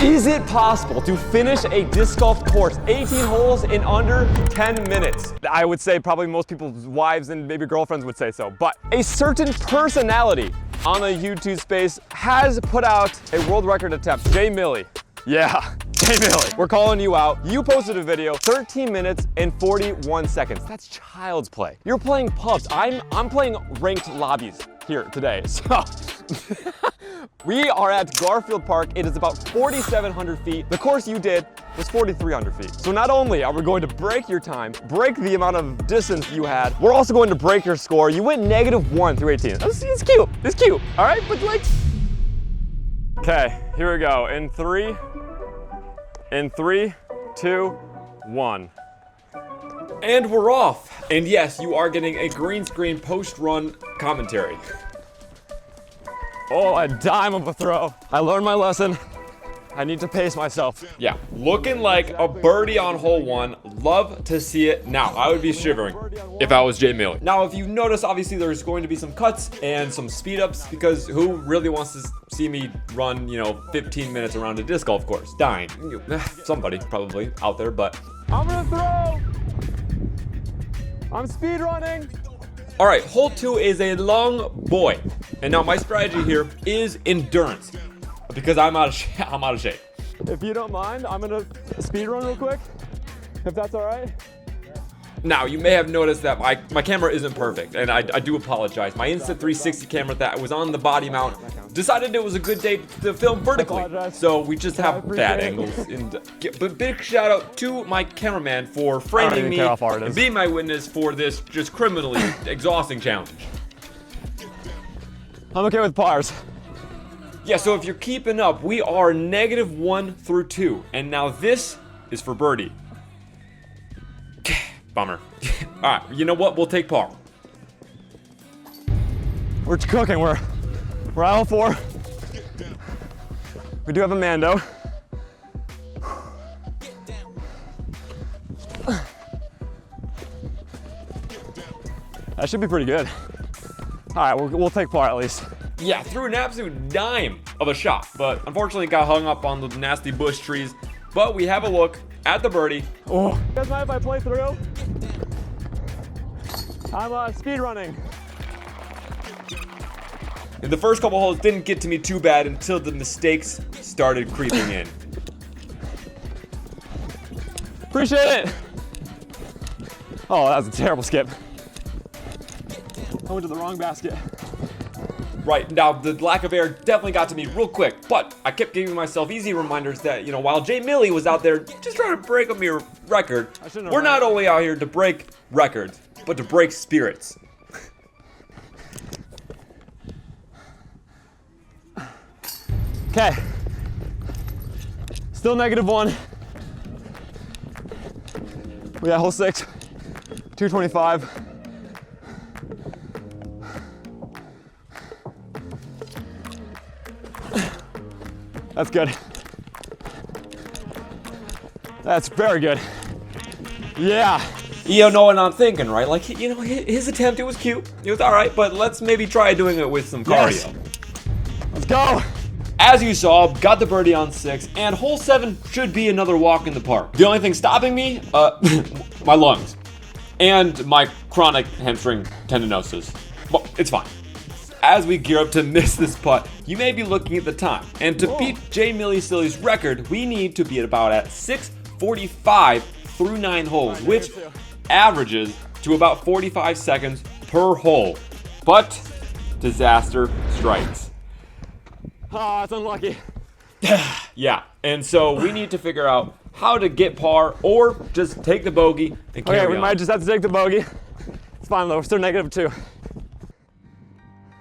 Is it possible to finish a disc golf course, 18 holes in under 10 minutes? I would say probably most people's wives and maybe girlfriends would say so, but a certain personality on the YouTube space has put out a world record attempt. Jay Millie. Yeah, Jay Millie. We're calling you out. You posted a video, 13 minutes and 41 seconds. That's child's play. You're playing pubs. I'm playing ranked lobbies here today, so. We are at Garfield Park. It is about 4,700 feet. The course you did was 4,300 feet. So not only are we going to break your time, break the amount of distance you had, we're also going to break your score. You went -1 through 18. It's cute. It's cute. All right, but like. Okay, here we go. In three, 2, 1. And we're off. And yes, you are getting a green screen post-run commentary. Oh, a dime of a throw. I learned my lesson. I need to pace myself. Yeah, looking like a birdie on hole 1. Love to see it. Now, I would be shivering if I was Jay Millie. Now, if you notice, obviously there's going to be some cuts and some speed ups because who really wants to see me run, 15 minutes around a disc golf course? Dying. Somebody probably out there, but. I'm gonna throw. I'm speed running. All right, hole 2 is a long boy. And now my strategy here is endurance because I'm out of shape. If you don't mind, I'm gonna speed run real quick, if that's all right. Now, you may have noticed that my camera isn't perfect, and I do apologize. My Insta360 camera that was on the body mount decided it was a good day to film vertically. So we just have bad angles. But big shout out to my cameraman for framing me and being my witness for this just criminally exhausting challenge. I'm okay with pars. Yeah, so if you're keeping up, we are -1 through 2. And now this is for birdie. Bummer. All right, you know what? We'll take par. We're cooking. We're out of 4. We do have a Mando. That should be pretty good. All right, we'll take par at least. Yeah, threw an absolute dime of a shot, but unfortunately got hung up on the nasty bush trees. But we have a look at the birdie. Oh. You guys mind if I play through? I'm speed running. And the first couple holes didn't get to me too bad until the mistakes started creeping in. Appreciate it. Oh, that was a terrible skip. I went to the wrong basket. Right, now the lack of air definitely got to me real quick, but I kept giving myself easy reminders that, while Jay Millie was out there just trying to break a mere record, we're not only out here to break records, but to break spirits. Okay. Still -1. We got hole 6, 225. That's good. That's very good. Yeah. You know what I'm thinking, right? Like, his attempt, it was cute. It was all right, but let's maybe try doing it with some cardio. Yes. Let's go. As you saw, got the birdie on 6, and hole 7 should be another walk in the park. The only thing stopping me, my lungs and my chronic hamstring tendinosis. Well, it's fine. As we gear up to miss this putt, you may be looking at the time. And to beat Jay Millie Silly's record, we need to be at about at 6:45 through 9 holes, which averages to about 45 seconds per hole. But disaster strikes. Oh, it's unlucky. Yeah, and so we need to figure out how to get par or just take the bogey and carry on. Okay, we might just have to take the bogey. It's fine though, we're still -2.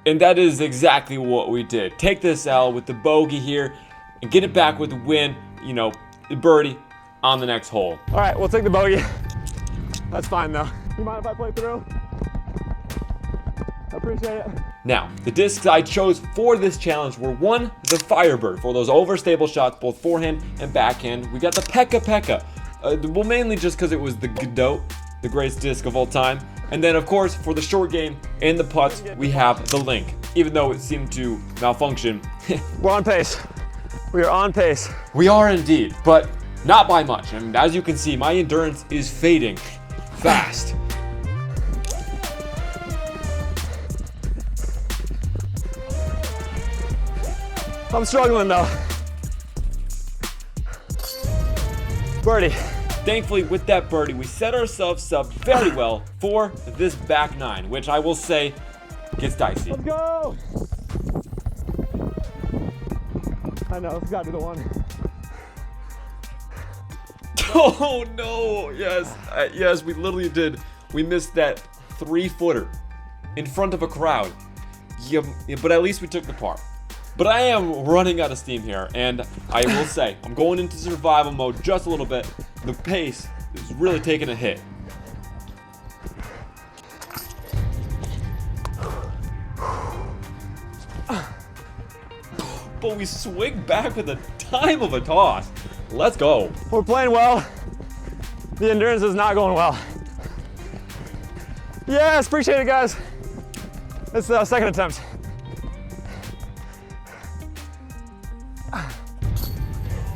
And that is exactly what we did. Take this L with the bogey here and get it back with the win, the birdie on the next hole. All right, we'll take the bogey. That's fine though. You mind if I play through? I appreciate it. Now, the discs I chose for this challenge were 1, the Firebird, for those overstable shots, both forehand and backhand. We got the Pekka Pekka, well, mainly just because it was the Godot, the greatest disc of all time. And then, of course, for the short game and the putts, we have the Link. Even though it seemed to malfunction. We're on pace. We are on pace. We are indeed, but not by much. And as you can see, my endurance is fading fast. I'm struggling though. Birdie. Thankfully, with that birdie, we set ourselves up very well for this back nine, which I will say gets dicey. Let's go! I know, it's gotta be the one. Oh no, yes, yes, we literally did. We missed that 3-footer in front of a crowd. Yeah, but at least we took the par. But I am running out of steam here, and I will say, I'm going into survival mode just a little bit. The pace is really taking a hit. But we swing back with a time of a toss. Let's go. We're playing well. The endurance is not going well. Yes, appreciate it, guys. It's the second attempt.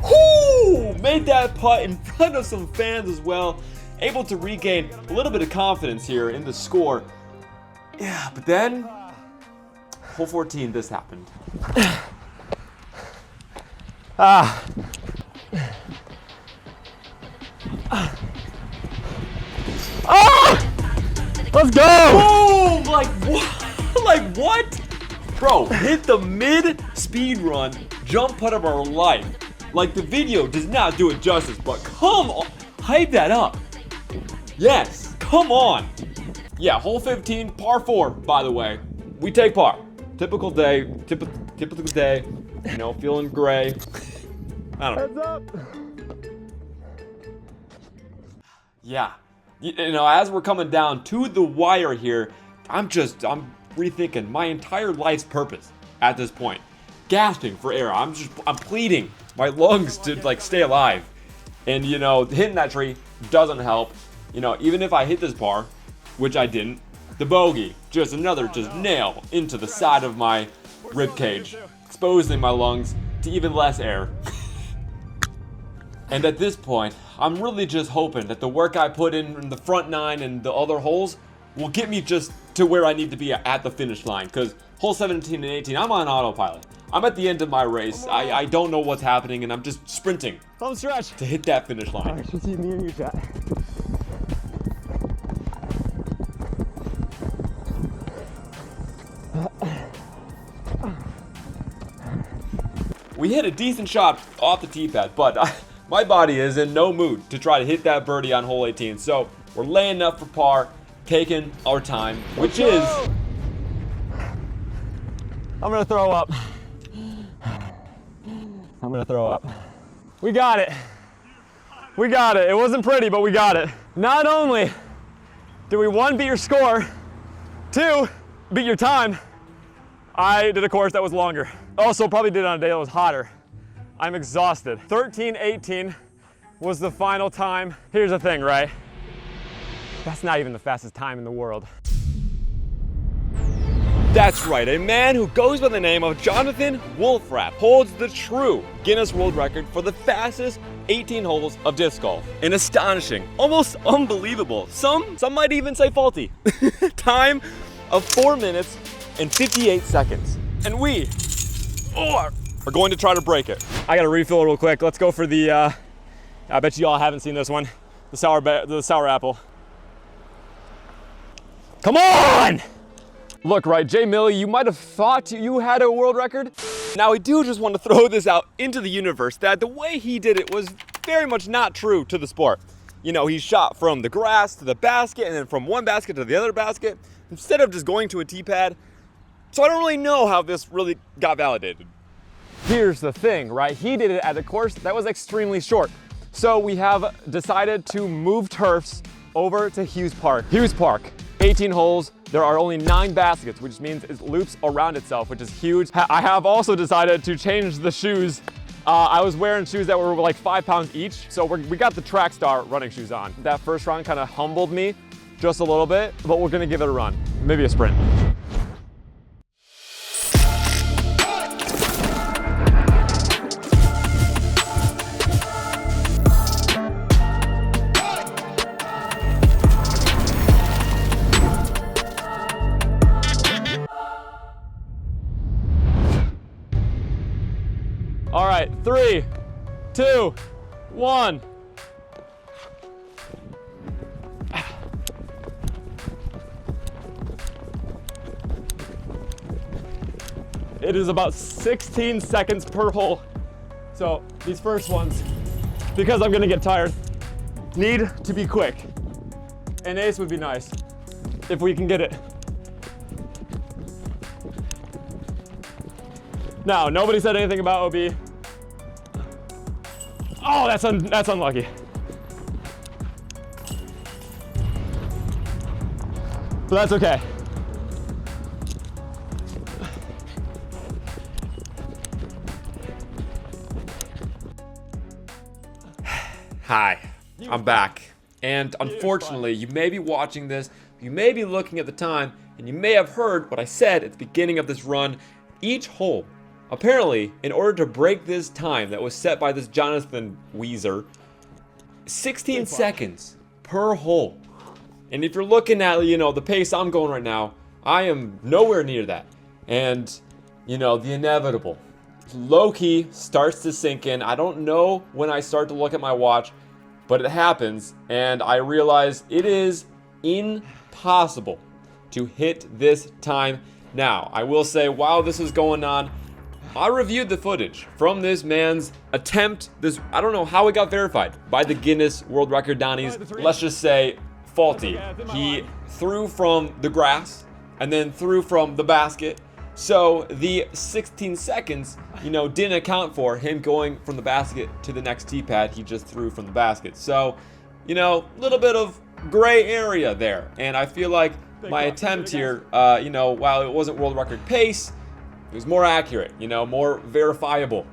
Whoo! Made that putt in front of some fans as well. Able to regain a little bit of confidence here in the score. Yeah, but then, hole 14, this happened. Let's go! Oh, like what? Like what? Bro, hit the mid speed run jump putt of our life. Like the video does not do it justice, but come on, hype that up. Yes, come on. Yeah, hole 15, par 4, by the way. We take par. Typical day, typical day. You know, feeling gray. I don't know. Heads up. Yeah. You know, as we're coming down to the wire here, I'm rethinking my entire life's purpose at this point. Gasping for air. I'm pleading my lungs to like stay alive. And you know, hitting that tree doesn't help. You know, even if I hit this par, which I didn't, the bogey, just another nail into the side of my rib cage, exposing my lungs to even less air. And at this point, I'm really just hoping that the work I put in the front 9 and the other holes will get me just to where I need to be at the finish line. Because hole 17 and 18, I'm on autopilot. I'm at the end of my race. I don't know what's happening, and I'm just sprinting Home stretch. to hit that finish line. All right, should see me and you chat. We hit a decent shot off the tee pad, but my body is in no mood to try to hit that birdie on hole 18. So we're laying up for par, taking our time, which is... I'm gonna throw up. I'm gonna throw up. We got it. We got it. It wasn't pretty, but we got it. Not only did we 1, beat your score, 2, beat your time, I did a course that was longer. Also, probably did it on a day that was hotter. I'm exhausted. 13:18 was the final time. Here's the thing, right? That's not even the fastest time in the world. That's right, a man who goes by the name of Jonathan Wolfrath holds the true Guinness World Record for the fastest 18 holes of disc golf. An astonishing, almost unbelievable, some might even say faulty, time of 4 minutes and 58 seconds. And we are going to try to break it. I gotta refill real quick. Let's go for the, I bet you all haven't seen this one, the sour apple. Come on! Look, right, Jay Millie, you might have thought you had a world record. Now, I do just want to throw this out into the universe that the way he did it was very much not true to the sport. You know, he shot from the grass to the basket and then from one basket to the other basket instead of just going to a tee pad. So I don't really know how this really got validated. Here's the thing, right? He did it at a course that was extremely short. So we have decided to move turfs over to Hughes Park. Hughes Park, 18 holes. There are only 9 baskets, which means it loops around itself, which is huge. I have also decided to change the shoes. I was wearing shoes that were like 5 pounds each. So we got the Track Star running shoes on. That first round kind of humbled me just a little bit, but we're gonna give it a run. Maybe a sprint. 2, 1. It is about 16 seconds per hole. So these first ones, because I'm gonna get tired, need to be quick. An ace would be nice, if we can get it. Now, nobody said anything about OB. Oh, that's unlucky. But that's okay. Hi, I'm back. And unfortunately, you may be watching this, you may be looking at the time, and you may have heard what I said at the beginning of this run. Each hole, apparently, in order to break this time that was set by this Jonathan Weezer, 16 seconds per hole. And if you're looking at, the pace I'm going right now, I am nowhere near that. And, the inevitable. Low-key starts to sink in. I don't know when I start to look at my watch, but it happens, and I realize it is impossible to hit this time now. I will say, while this is going on, I reviewed the footage from this man's attempt. I don't know how it got verified by the Guinness World Record Donnies. Let's just say faulty. He threw from the grass and then threw from the basket. So the 16 seconds, didn't account for him going from the basket to the next tee pad. He just threw from the basket. So, little bit of gray area there. And I feel like my attempt here, while it wasn't world record pace, it was more accurate, more verifiable.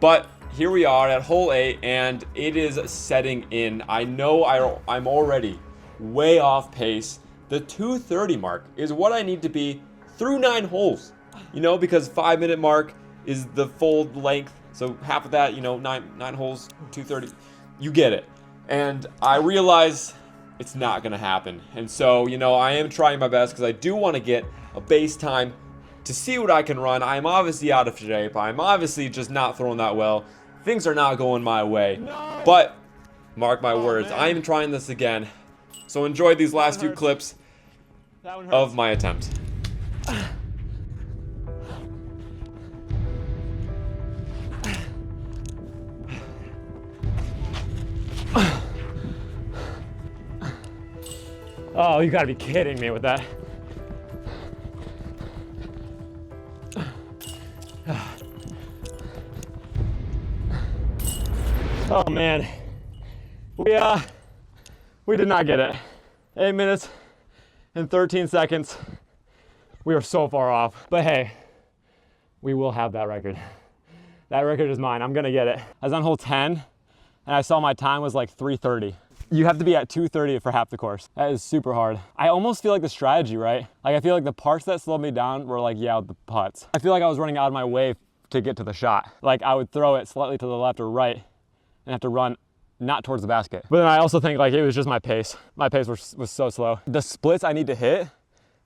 But here we are at hole 8, and it is setting in. I know I'm already way off pace. The 2:30 mark is what I need to be through 9 holes. Because 5-minute mark is the full length. So half of that, 9 holes, 2:30, you get it. And I realize it's not gonna happen. And so, I am trying my best because I do want to get a base time to see what I can run. I'm obviously out of shape. I'm obviously just not throwing that well. Things are not going my way. No. But mark my words, man. I am trying this again. So enjoy these last 2 clips of my attempt. Oh, you gotta be kidding me with that. Oh man, we did not get it. 8 minutes and 13 seconds. We are so far off, but hey, we will have that record. That record is mine, I'm gonna get it. I was on hole 10 and I saw my time was like 3:30. You have to be at 2:30 for half the course. That is super hard. I almost feel like the strategy, right? Like I feel like the parts that slowed me down were like, with the putts. I feel like I was running out of my way to get to the shot. Like I would throw it slightly to the left or right and have to run not towards the basket. But then I also think like it was just my pace. My pace was so slow. The splits I need to hit,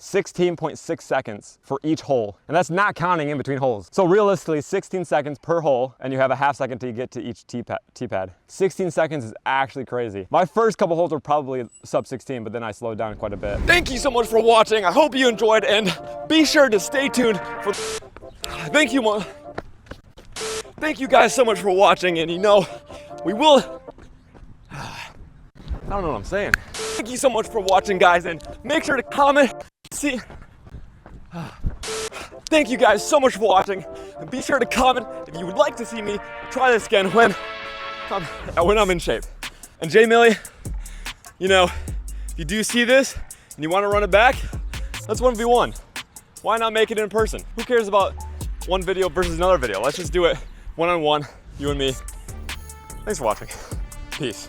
16.6 seconds for each hole. And that's not counting in between holes. So realistically, 16 seconds per hole, and you have a half second to get to each tee pad. 16 seconds is actually crazy. My first couple holes were probably sub 16, but then I slowed down quite a bit. Thank you so much for watching. I hope you enjoyed, and be sure to stay tuned for... Thank you guys so much for watching, and we will... I don't know what I'm saying. Thank you so much for watching, guys, and make sure to comment. Thank you guys so much for watching, and be sure to comment if you would like to see me try this again when I'm in shape. And Jay Millie, if you do see this and you want to run it back, let's 1v1. Why not make it in person? Who cares about one video versus another video? Let's just do it one-on-one, you and me. Thanks for watching. Peace.